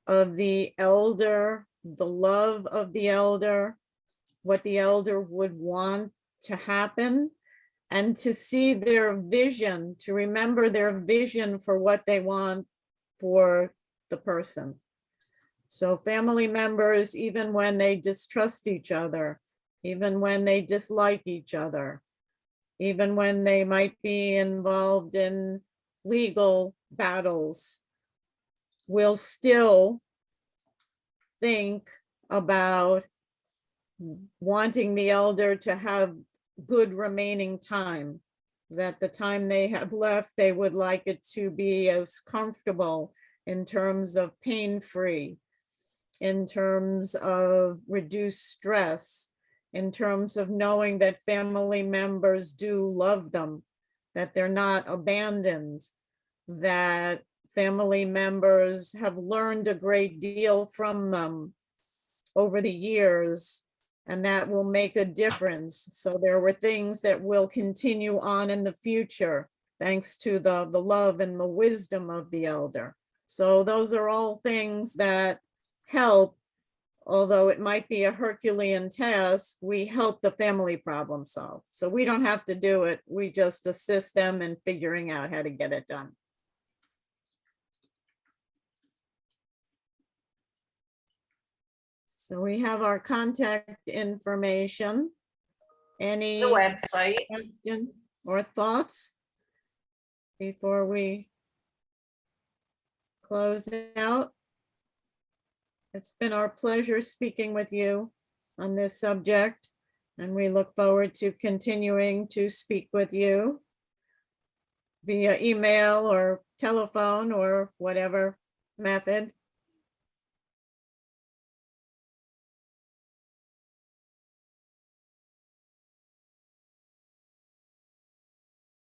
of the elder, the love of the elder, what the elder would want to happen, and to see their vision, to remember their vision for what they want for the person. So family members, even when they distrust each other, even when they dislike each other, even when they might be involved in legal battles, will still think about wanting the elder to have good remaining time, that the time they have left, they would like it to be as comfortable in terms of pain-free, in terms of reduced stress, in terms of knowing that family members do love them, that they're not abandoned, that family members have learned a great deal from them over the years, and that will make a difference. So there were things that will continue on in the future, thanks to the love and the wisdom of the elder. So those are all things that help. Although it might be a Herculean task, we help the family problem solve. So we don't have to do it. We just assist them in figuring out how to get it done. So we have our contact information. Any The website. questions or thoughts before we close out? It's been our pleasure speaking with you on this subject, and we look forward to continuing to speak with you via email or telephone or whatever method